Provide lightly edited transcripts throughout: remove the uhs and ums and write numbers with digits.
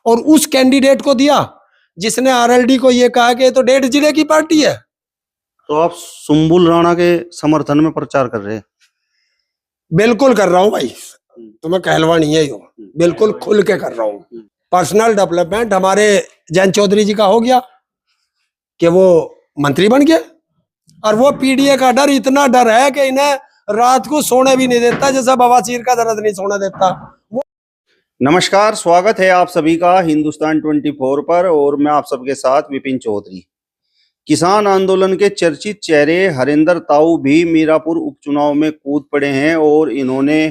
और उस कैंडिडेट को दिया जिसने आरएलडी को ये कहा कि ये तो 1.5 जिले की पार्टी है। तो आप सुम्बुल राणा के समर्थन में प्रचार कर रहे हैं? बिल्कुल कर रहा हूं भाई, तुम्हें कहलवानी है यो, बिल्कुल खुल के कर रहा हूं। पर्सनल डेवलपमेंट हमारे जयंत चौधरी जी का हो गया कि वो मंत्री बन गए, और वो पीडीए का डर, इतना डर है कि इन्हें रात को सोने भी नहीं देता, जैसा बवासीर का दर्द नहीं सोने देता। नमस्कार, स्वागत है आप सभी का हिंदुस्तान 24 पर, और मैं आप सबके साथ विपिन चौधरी। किसान आंदोलन के चर्चित चेहरे हरिंदर ताऊ भी मीरापुर उपचुनाव में कूद पड़े हैं और इन्होंने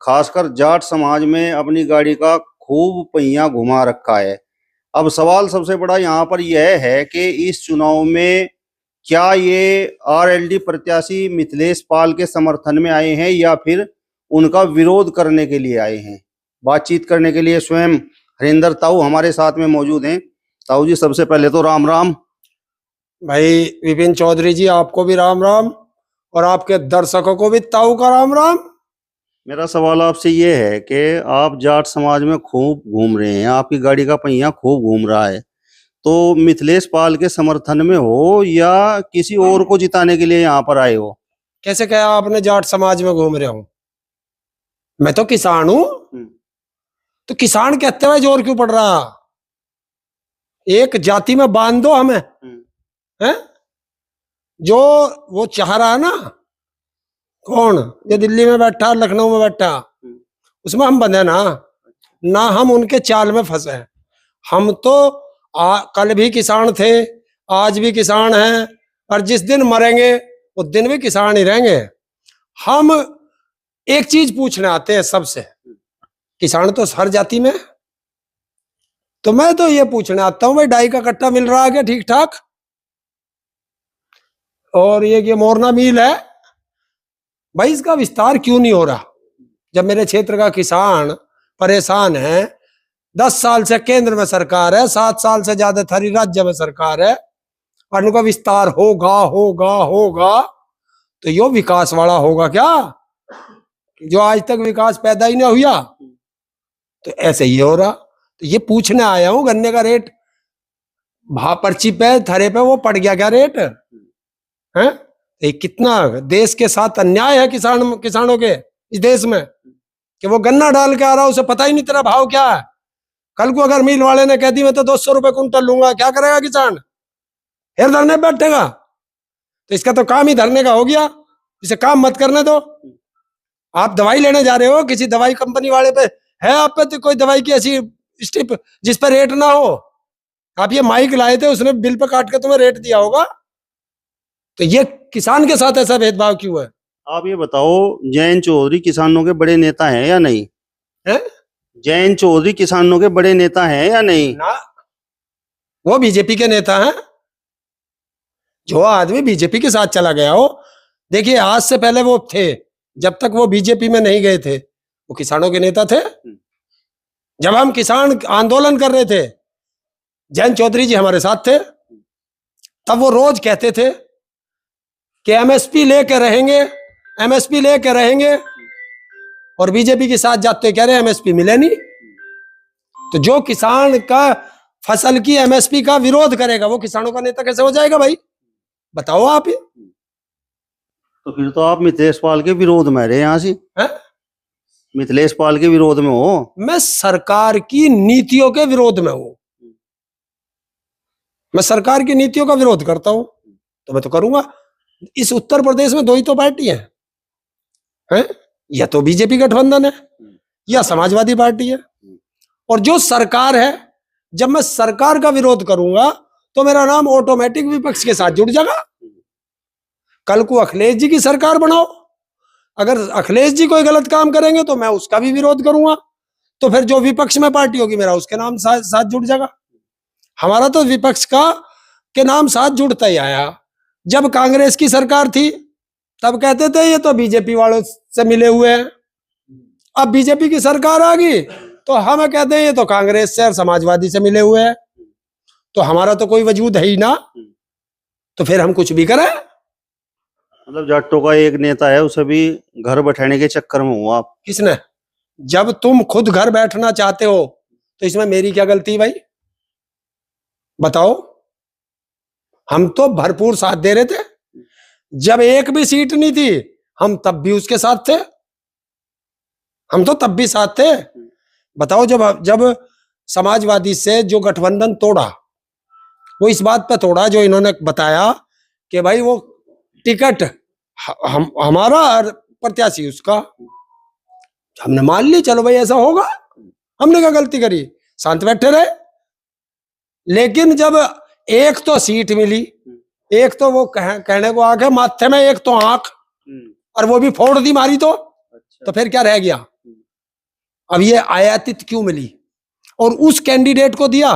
खासकर जाट समाज में अपनी गाड़ी का खूब पहिया घुमा रखा है। अब सवाल सबसे बड़ा यहाँ पर यह है कि इस चुनाव में क्या ये आरएलडी प्रत्याशी मिथिलेश पाल के समर्थन में आए हैं या फिर उनका विरोध करने के लिए आए हैं। बातचीत करने के लिए स्वयं हरिंदर ताऊ हमारे साथ में मौजूद हैं। ताऊ जी, सबसे पहले तो राम राम। भाई विपिन चौधरी जी, आपको भी राम राम, और आपके दर्शकों को भी ताऊ का राम राम। मेरा सवाल आपसे ये है कि आप जाट समाज में खूब घूम रहे हैं, आपकी गाड़ी का पहिया खूब घूम रहा है, तो मिथिलेश पाल के समर्थन में हो या किसी और को जिताने के लिए यहाँ पर आए हो? कैसे कहा आपने जाट समाज में घूम रहे हूं? मैं तो किसान हूं, तो किसान कहते हुए जोर क्यों पड़ रहा? एक जाति में बांध दो हमें, हैं? जो वो चाह रहा ना, कौन जो दिल्ली में बैठा, लखनऊ में बैठा, उसमें हम बंधे ना हम उनके चाल में फंसे हैं। हम तो कल भी किसान थे, आज भी किसान हैं, और जिस दिन मरेंगे उस दिन भी किसान ही रहेंगे। हम एक चीज पूछने आते हैं सबसे, किसान तो हर जाति में, तो मैं तो ये पूछने आता हूं भाई, डाई का कट्टा मिल रहा है क्या ठीक ठाक? और ये मोरना मिल है भाई, इसका विस्तार क्यों नहीं हो रहा? जब मेरे क्षेत्र का किसान परेशान है, 10 साल से केंद्र में सरकार है, 7 साल से ज्यादा थारी राज्य में सरकार है, और उनका विस्तार होगा होगा होगा, तो यो विकास वाला होगा क्या जो आज तक विकास पैदा ही नहीं हुआ? तो ऐसे ही हो रहा। तो ये पूछने आया हूं, गन्ने का रेट पर्ची पे थरे पे वो पड़ गया क्या रेट है? ये कितना देश के साथ अन्याय है किसानों के इस देश में, कि वो गन्ना डाल के आ रहा, उसे पता ही नहीं तेरा भाव क्या है। कल को अगर मिल वाले ने कह दी मैं तो 200 रुपए कुंटल लूंगा, क्या करेगा किसान? फिर धरने बैठेगा। तो इसका तो काम ही धरने का हो गया, इसे काम मत करने दो। आप दवाई लेने जा रहे हो, किसी दवाई कंपनी वाले पे है आप पे तो कोई दवाई की ऐसी स्ट्रिप जिस पर रेट ना हो? आप ये माइक लाए थे, उसने बिल पे काट के तुम्हें रेट दिया होगा। तो ये किसान के साथ ऐसा भेदभाव क्यों है? आप ये बताओ, जयंत चौधरी किसानों के बड़े नेता हैं या नहीं है? जयंत चौधरी किसानों के बड़े नेता हैं या नहीं? ना, वो बीजेपी के नेता हैं। जो आदमी बीजेपी के साथ चला गया हो, देखिए आज से पहले वो थे, जब तक वो बीजेपी में नहीं गए थे, वो किसानों के नेता थे। जब हम किसान आंदोलन कर रहे थे, जयंत चौधरी जी हमारे साथ थे, तब वो रोज कहते थे कि एमएसपी लेके रहेंगे, एमएसपी लेके रहेंगे, और बीजेपी के साथ जाते कह रहे एमएसपी मिले नहीं। तो जो किसान का फसल की एमएसपी का विरोध करेगा, वो किसानों का नेता कैसे हो जाएगा भाई? बताओ आप ही। तो फिर तो आप मिथिलेश पाल के विरोध में रहे यहाँ से है? मिथिलेश पाल के विरोध में हो? मैं सरकार की नीतियों के विरोध में हूं। मैं सरकार की नीतियों का विरोध करता हूं, तो मैं तो करूंगा। इस उत्तर प्रदेश में 2 ही तो पार्टी है? या तो बीजेपी गठबंधन है या समाजवादी पार्टी है। और जो सरकार है, जब मैं सरकार का विरोध करूंगा तो मेरा नाम ऑटोमेटिक विपक्ष के साथ जुड़ जाएगा। कल को अखिलेश जी की सरकार बनाओ, अगर अखिलेश जी कोई गलत काम करेंगे तो मैं उसका भी विरोध करूंगा, तो फिर जो विपक्ष में पार्टी होगी मेरा उसके नाम साथ जुड़ जाएगा। हमारा तो विपक्ष का के नाम साथ जुड़ता ही आया। जब कांग्रेस की सरकार थी तब कहते थे ये तो बीजेपी वालों से मिले हुए हैं, अब बीजेपी की सरकार आ गई तो हम कहते हैं ये तो कांग्रेस से और समाजवादी से मिले हुए हैं। तो हमारा तो कोई वजूद है ही ना, तो फिर हम कुछ भी करें? मतलब जाटों का एक नेता है, उसे भी घर बैठाने के चक्कर में हो आप? किसने? जब तुम खुद घर बैठना चाहते हो तो इसमें मेरी क्या गलती भाई, बताओ। हम तो भरपूर साथ दे रहे थे, जब एक भी सीट नहीं थी हम तब भी उसके साथ थे, हम तो तब भी साथ थे। बताओ, जब जब समाजवादी से जो गठबंधन तोड़ा, वो इस बात पे तोड़ा जो इन्होंने बताया कि भाई वो टिकट हमारा और प्रत्याशी उसका। हमने मान ली, चलो भाई ऐसा होगा, हमने क्या गलती करी, शांत बैठे रहे। लेकिन जब एक तो सीट मिली, एक तो वो कहने को आके माथे में, एक तो आंख, और वो भी फोड़ दी मारी, तो फिर क्या रह गया। अब ये आयातित क्यों मिली, और उस कैंडिडेट को दिया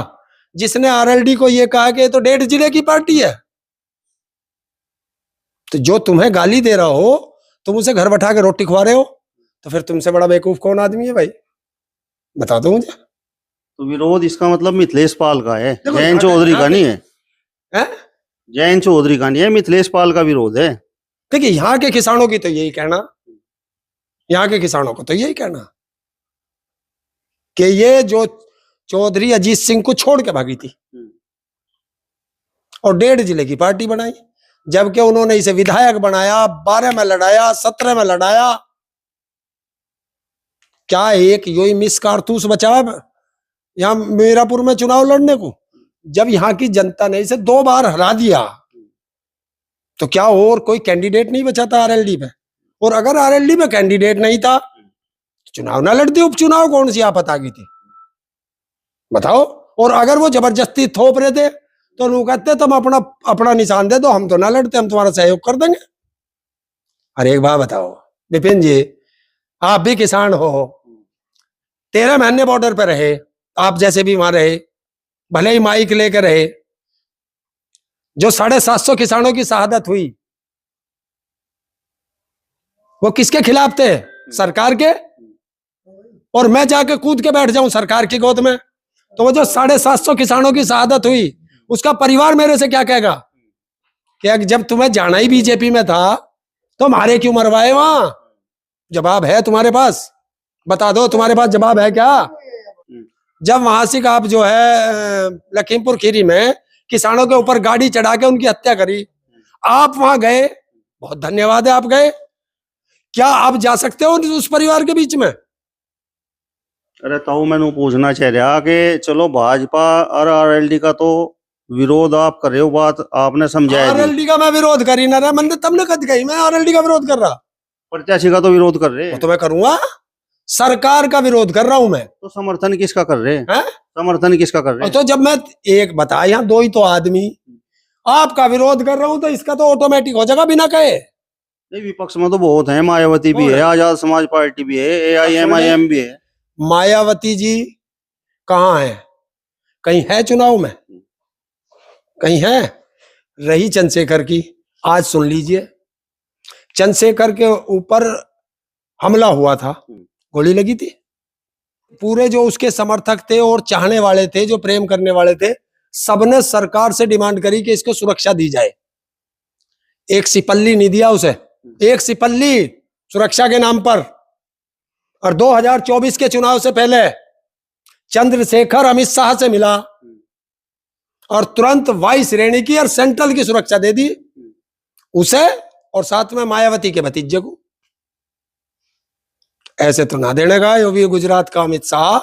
जिसने आरएलडी को ये कहा कि ये तो 1.5 जिले की पार्टी है। तो जो तुम्हें गाली दे रहा हो, तुम उसे घर बैठा के रोटी खवा रहे हो, तो फिर तुमसे बड़ा बेवकूफ कौन आदमी है भाई, बता दो मुझे। तो विरोध इसका मतलब मिथिलेश पाल का है, जयंत चौधरी का नहीं है? जयंत चौधरी का नहीं है, मिथिलेश पाल का विरोध है। देखिए, यहाँ के किसानों की तो यही कहना, यहाँ के किसानों को तो यही कहना कि ये जो चौधरी अजीत सिंह को छोड़ के भागी थी और 1.5 जिले की पार्टी बनाई, जबकि उन्होंने इसे विधायक बनाया, 12 में लड़ाया, 17 में लड़ाया। क्या एक योई मिस कारतूस बचा यहाँ मीरापुर में चुनाव लड़ने को? जब यहाँ की जनता ने इसे 2 बार हरा दिया, तो क्या और कोई कैंडिडेट नहीं बचा था आरएलडी में? और अगर आरएलडी में कैंडिडेट नहीं था तो चुनाव ना लड़ती, उपचुनाव कौन सी आफत आ गई थी, बताओ। और अगर वो जबरदस्ती थोप रहे थे तो लोग कहते तुम अपना निशान दे दो, हम तो ना लड़ते, हम तुम्हारा सहयोग कर देंगे। अरे एक बात बताओ विपिन जी, आप भी किसान हो, 13 महीने बॉर्डर पे रहे, आप जैसे भी वहां रहे, भले ही माइक लेकर रहे। जो 750 किसानों की शहादत हुई, वो किसके खिलाफ थे? सरकार के। और मैं जाके कूद के बैठ जाऊं सरकार की गोद में, तो वो जो 750 किसानों की शहादत हुई, उसका परिवार मेरे से क्या कहेगा कि जब तुम्हें जाना ही बीजेपी में था तो मारे क्यों मरवाए? वहां जवाब है तुम्हारे पास? बता दो, तुम्हारे पास जवाब है क्या? जब वहां से आप जो है लखीमपुर खीरी में किसानों के ऊपर गाड़ी चढ़ा के उनकी हत्या करी, आप वहां गए, बहुत धन्यवाद है, आप गए। क्या आप जा सकते हो उस परिवार के बीच में? अरे ताऊ, मैंने पूछना चाह रहा कि चलो भाजपा और आरएलडी का तो विरोध आप कर रहे हो, बात आपने समझाया। आरएलडी का मैं विरोध कर ही ना रहा, मैंने तब ने कद गई मैं आरएलडी का विरोध कर रहा। प्रत्याशी का तो विरोध कर रहे हैं। तो मैं करूंगा, सरकार का विरोध कर रहा हूं मैं। तो समर्थन किसका कर रहे हैं? समर्थन किसका कर रहे हैं? तो जब मैं एक बता, यहाँ 2 ही तो आदमी, आपका विरोध कर रहा हूं तो इसका तो ऑटोमेटिक हो जाएगा बिना कहे। नहीं, विपक्ष में तो बहुत है, मायावती भी है, आजाद समाज पार्टी भी है, AIMIM भी है। मायावती जी कहाँ है? कहीं है चुनाव में? कहीं है? रही चंद्रशेखर की, आज सुन लीजिए, चंद्रशेखर के ऊपर हमला हुआ था, गोली लगी थी। पूरे जो उसके समर्थक थे और चाहने वाले थे, जो प्रेम करने वाले थे, सबने सरकार से डिमांड करी कि इसको सुरक्षा दी जाए। एक सिपल्ली नहीं दिया उसे, एक सिपल्ली सुरक्षा के नाम पर। और 2024 के चुनाव से पहले चंद्रशेखर अमित शाह से मिला और तुरंत वाइस श्रेणी की और सेंट्रल की सुरक्षा दे दी उसे, और साथ में मायावती के भतीजे को। ऐसे तो ना देने का, यो भी गुजरात का अमित शाह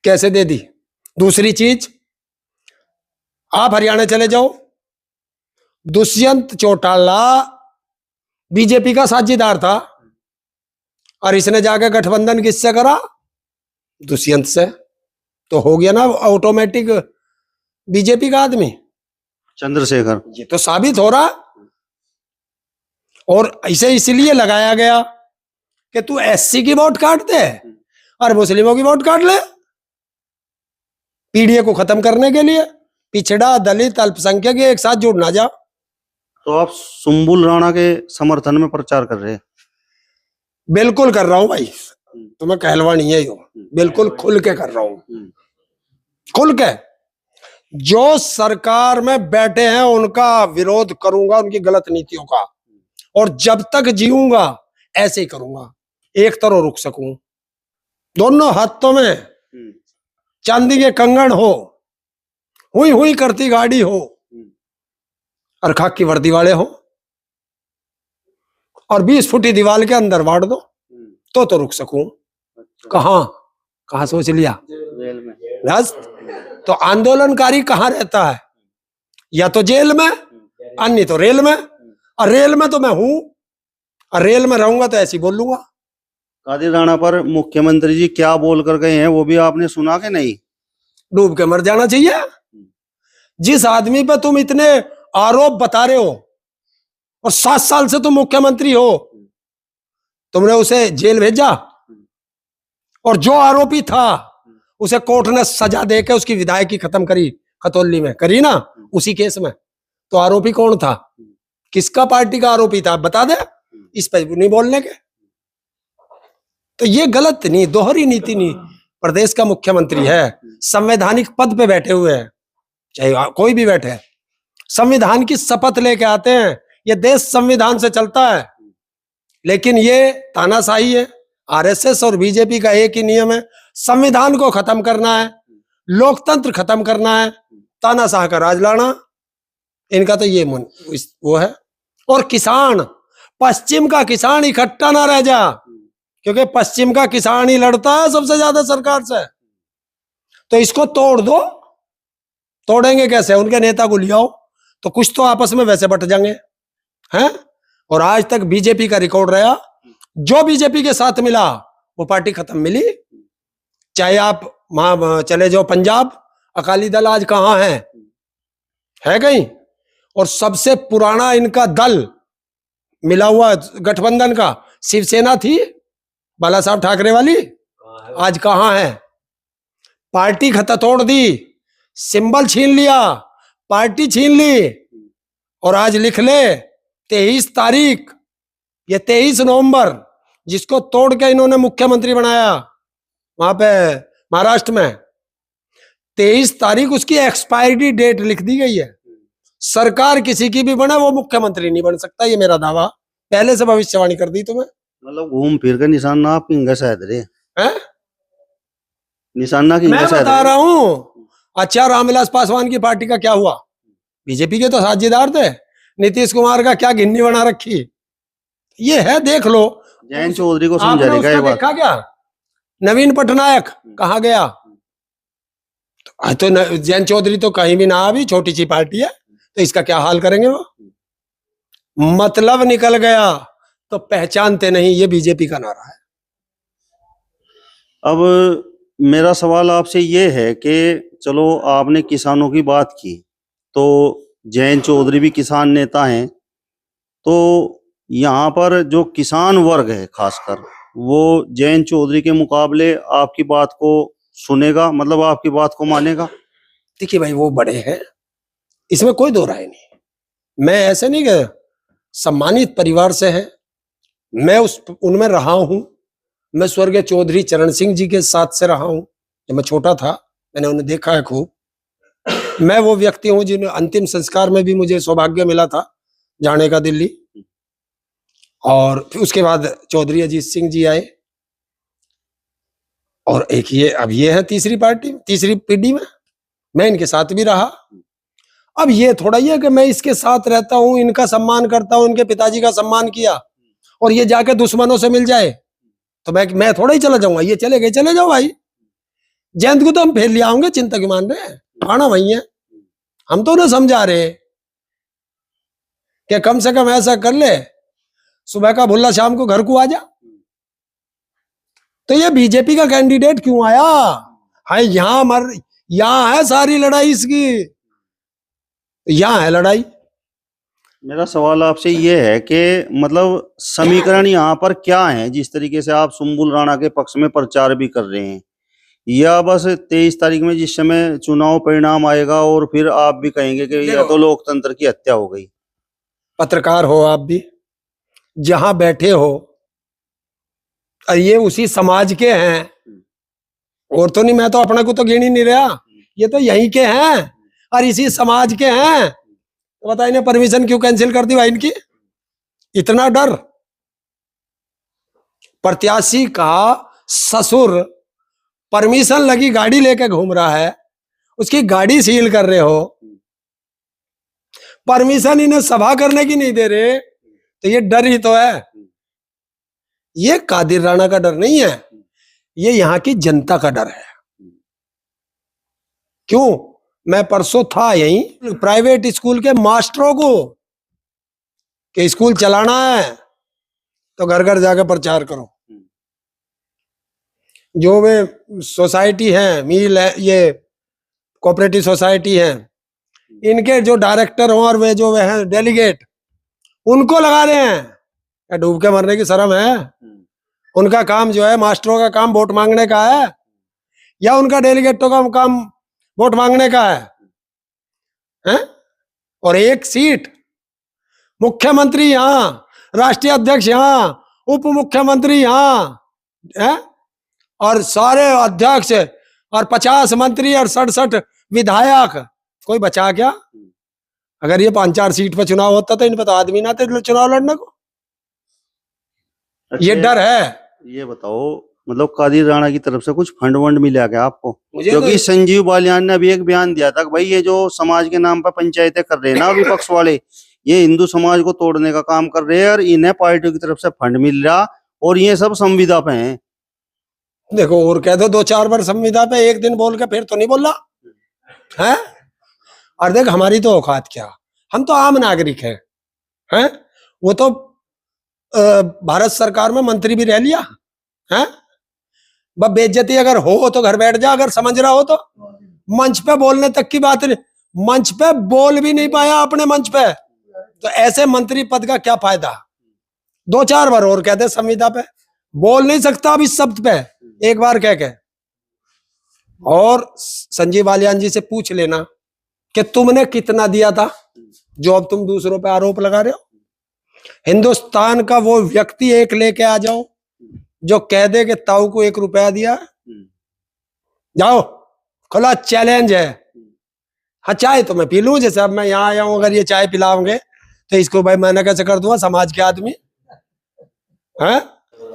कैसे दे दी? दूसरी चीज, आप हरियाणा चले जाओ, दुष्यंत चौटाला बीजेपी का साझेदार था, और इसने जाकर गठबंधन किससे करा? दुष्यंत से। तो हो गया ना ऑटोमेटिक बीजेपी का आदमी चंद्रशेखर। ये तो साबित हो रहा। और इसे इसलिए लगाया गया कि तू SC की वोट काट दे और मुस्लिमों की वोट काट ले, पीडीए को खत्म करने के लिए। पिछड़ा, दलित, अल्पसंख्यक एक साथ जुड़ ना जा। तो आप सुम्बुल राणा के समर्थन में प्रचार कर रहे हैं? बिल्कुल कर रहा हूं भाई, तुम्हें कहलवा नहीं है, यो बिल्कुल खुल के कर रहा हूं, खुल के। जो सरकार में बैठे हैं उनका विरोध करूंगा, उनकी गलत नीतियों का, और जब तक जीऊंगा ऐसे ही करूंगा, एक तरह रुक सकूं। दोनों हाथों में चांदी के कंगन हो, हुई हुई करती गाड़ी हो, और खाक की वर्दी वाले हो, और 20 फुटी दीवार के अंदर बांट दो तो रुक सकूं। कहां कहां सोच लिया? जेल में। बस। तो आंदोलनकारी कहां रहता है? या तो जेल में, अन्य तो रेल में। और रेल में तो मैं हूं, और रेल में रहूंगा तो ऐसी बोल लूंगा। कादिर राणा पर मुख्यमंत्री जी क्या बोल कर गए हैं वो भी आपने सुना कि नहीं? डूब के मर जाना चाहिए। जिस आदमी पे तुम इतने आरोप बता रहे हो, और 7 साल से तुम मुख्यमंत्री हो, तुमने उसे जेल भेजा, और जो आरोपी था उसे कोर्ट ने सजा देकर उसकी विधायकी खत्म करी, खतौली में करी ना, उसी केस में। तो आरोपी कौन था? किसका पार्टी का आरोपी था? बता दे। इस पर नहीं बोलने के। तो ये गलत नहीं, दोहरी नीति नहीं। प्रदेश का मुख्यमंत्री है, संवैधानिक पद पे बैठे हुए हैं, चाहे कोई भी बैठे, संविधान की शपथ लेके आते हैं। ये देश संविधान से चलता है। लेकिन ये तानाशाही है। आरएसएस और बीजेपी का एक ही नियम है, संविधान को खत्म करना है, लोकतंत्र खत्म करना है, तानाशाह का राज लाना। इनका तो ये वो है। और किसान, पश्चिम का किसान इकट्ठा ना रह जा, क्योंकि पश्चिम का किसान ही लड़ता है सबसे ज्यादा सरकार से। तो इसको तोड़ दो। तोड़ेंगे कैसे? उनके नेता को लियाओ तो कुछ तो आपस में वैसे बट जाएंगे, हैं? और आज तक बीजेपी का रिकॉर्ड रहा, जो बीजेपी के साथ मिला वो पार्टी खत्म मिली। चाहे आप वहां चले जाओ पंजाब, अकाली दल आज कहां है कहीं? और सबसे पुराना इनका दल मिला हुआ गठबंधन का शिवसेना थी, बाला साहब ठाकरे वाली, आज कहां है? पार्टी खत्म तोड़ दी, सिंबल छीन लिया, पार्टी छीन ली। और आज लिख ले 23 तारीख, ये 23 नवंबर, जिसको तोड़ के इन्होंने मुख्यमंत्री बनाया वहां पे महाराष्ट्र में, 23 तारीख उसकी एक्सपायरी डेट लिख दी गई है। सरकार किसी की भी बने, वो मुख्यमंत्री नहीं बन सकता। ये मेरा दावा, पहले से भविष्यवाणी कर दी तुम्हें। मतलब घूम फिर कर निशाना आप किंग शायद रे हैं? निशाना की मैं बता रहा हूं। अच्छा, रामविलास पासवान की पार्टी का क्या हुआ? बीजेपी के तो साझेदार थे। नीतीश कुमार का क्या गिन्नी बना रखी? ये है, देख लो। जयंत चौधरी को आपने समझाने का ये उसका बात। देखा क्या? नवीन पटनायक कहाँ गया? तो जयंत चौधरी तो कहीं भी ना अभी, छोटी सी पार्टी है, तो इसका क्या हाल करेंगे वो? मतलब निकल गया तो पहचानते नहीं, ये बीजेपी का नारा है। अब मेरा सवाल आपसे ये है कि चलो आपने किसानों की बात की, तो जयंत चौधरी भी किसान नेता हैं, तो यहाँ पर जो किसान वर्ग है खासकर, वो जयंत चौधरी के मुकाबले आपकी बात को सुनेगा, मतलब आपकी बात को मानेगा? देखिए भाई, वो बड़े हैं, इसमें कोई दो राय नहीं। मैं ऐसे नहीं कि सम्मानित परिवार से है, मैं उनमें रहा हूं। मैं स्वर्गीय चौधरी चरण सिंह जी के साथ से रहा हूं। जब मैं छोटा था मैंने उन्हें देखा है खूब। मैं वो व्यक्ति हूं जिन्हें अंतिम संस्कार में भी मुझे सौभाग्य मिला था जाने का दिल्ली। और फिर उसके बाद चौधरी अजीत सिंह जी आए, और एक ये अब ये है तीसरी पार्टी, तीसरी पीढ़ी में मैं इनके साथ भी रहा। अब ये थोड़ा ये कि मैं इसके साथ रहता हूं, इनका सम्मान करता हूं, इनके पिताजी का सम्मान किया, और ये जाके दुश्मनों से मिल जाए तो मैं थोड़ा ही चला जाऊंगा। ये चले गए, चले जाओ भाई। जयंत को तो हम फेर ले आएंगे, चिंता क्यों मान रहे हैं? खाना वही है। हम तो उन्हें समझा रहे कि कम से कम ऐसा कर ले, सुबह का भुल्ला शाम को घर को आ जा। तो ये बीजेपी का कैंडिडेट क्यों आया? हाय, यहां है सारी लड़ाई इसकी, यहां है लड़ाई। मेरा सवाल आपसे ये है कि मतलब समीकरण यहाँ पर क्या है? जिस तरीके से आप सुम्बुल राणा के पक्ष में प्रचार भी कर रहे हैं, या बस 23 तारीख में जिस समय चुनाव परिणाम आएगा और फिर आप भी कहेंगे कि यह तो लोकतंत्र की हत्या हो गई? पत्रकार हो आप भी, जहां बैठे हो, ये उसी समाज के हैं, और तो नहीं। मैं तो अपने को तो गिन ही नहीं रहा, ये तो यहीं के हैं और इसी समाज के हैं। तो बता, इन्हें परमिशन क्यों कैंसिल कर दी भाई इनकी? इतना डर? प्रत्याशी का ससुर परमिशन लगी गाड़ी लेके घूम रहा है, उसकी गाड़ी सील कर रहे हो, परमिशन इन्हें सभा करने की नहीं दे रहे, तो ये डर ही तो है। ये कादिर राणा का डर नहीं है, ये यहाँ की जनता का डर है। क्यों? मैं परसों था यहीं, प्राइवेट स्कूल के मास्टरों को कि स्कूल चलाना है तो घर घर जाकर प्रचार करो। जो वे सोसाइटी है, मिल है, ये कोऑपरेटिव सोसाइटी है, इनके जो डायरेक्टर हो और वे जो वे हैं डेलीगेट, उनको लगा रहे हैं। क्या डूब के मरने की शर्म है? उनका काम जो है, मास्टरों का काम वोट मांगने का है, या उनका डेलीगेटों का काम वोट मांगने का है? और एक सीट, मुख्यमंत्री यहाँ, राष्ट्रीय अध्यक्ष यहाँ, उप मुख्यमंत्री यहाँ है, और सारे अध्यक्ष और 50 मंत्री और 67 विधायक, कोई बचा क्या? अगर ये 5-4 सीट पर चुनाव होता तो इन पर तो आदमी ना थे चुनाव लड़ने को। ये डर है। ये बताओ, मतलब कादिर राणा की तरफ से कुछ फंड वंड मिला क्या आपको? क्योंकि तो संजीव बालियान ने अभी एक बयान दिया था कि भाई ये जो समाज के नाम पर पंचायतें कर रहे हैं ना विपक्ष वाले, ये हिंदू समाज को तोड़ने का काम कर रहे हैं और इन्हें पार्टियों की तरफ से फंड मिल रहा और ये सब संविदा पे हैं। देखो, और कह दो 2-4 बार संविदा पे, एक दिन बोल के फिर तो नहीं बोल रहा है। और देख, हमारी तो औकात क्या, हम तो आम नागरिक हैं। वो तो भारत सरकार में मंत्री भी रह लिया है। बस बेइज्जती अगर हो तो घर बैठ जा, अगर समझ रहा हो तो। मंच पे बोलने तक की बात नहीं, मंच पे बोल भी नहीं पाया अपने मंच पे, तो ऐसे मंत्री पद का क्या फायदा? 2-4 बार और कहते संविदा पे, बोल नहीं सकता अब इस शब्द पे, एक बार कह के। और संजीव बालियान जी से पूछ लेना कि तुमने कितना दिया था, जो अब तुम दूसरों पे आरोप लगा रहे हो। हिंदुस्तान का वो व्यक्ति एक लेके आ जाओ जो कह दे कि ताऊ को 1 रुपया दिया। जाओ, खुला चैलेंज है। हाँ, चाय तो मैं पी लूं, जैसे अब मैं यहाँ आया हूं, अगर ये चाय पिलाओगे तो इसको भाई मैंने कैसे कर दूंगा, समाज के आदमी है।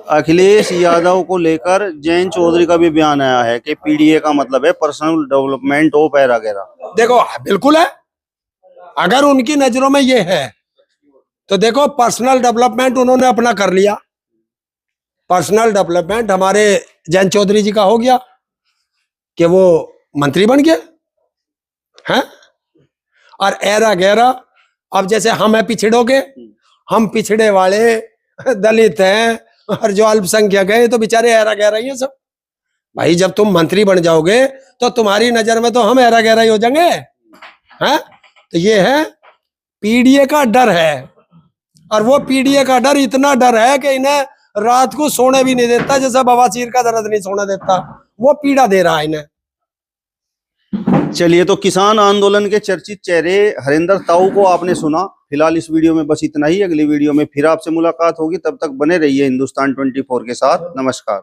अखिलेश यादव को लेकर जयंत चौधरी का भी बयान आया है कि पीडीए का मतलब है पर्सनल डेवलपमेंट ऑफ वगैरह। देखो, बिल्कुल है। अगर उनकी नजरों में ये है तो देखो, पर्सनल डेवलपमेंट उन्होंने अपना कर लिया। पर्सनल डेवलपमेंट हमारे जयंत चौधरी जी का हो गया कि वो मंत्री बन गए हैं। और एरा गैरा, अब जैसे हम है पिछड़ों के, हम पिछड़े वाले दलित हैं और जो अल्पसंख्यक है, तो बेचारे एरा गैरा ही है सब। भाई जब तुम मंत्री बन जाओगे तो तुम्हारी नजर में तो हम एरा गैरा ही हो जाएंगे हैं। तो ये है, पीडीए का डर है। और वो पीडीए का डर इतना डर है कि इन्हें रात को सोने भी नहीं देता, जैसा बवासीर का दर्द नहीं सोने देता, वो पीड़ा दे रहा है इन्हें। चलिए, तो किसान आंदोलन के चर्चित चेहरे हरिंदर ताऊ को आपने सुना। फिलहाल इस वीडियो में बस इतना ही। अगली वीडियो में फिर आपसे मुलाकात होगी, तब तक बने रहिए हिंदुस्तान 24 के साथ। नमस्कार।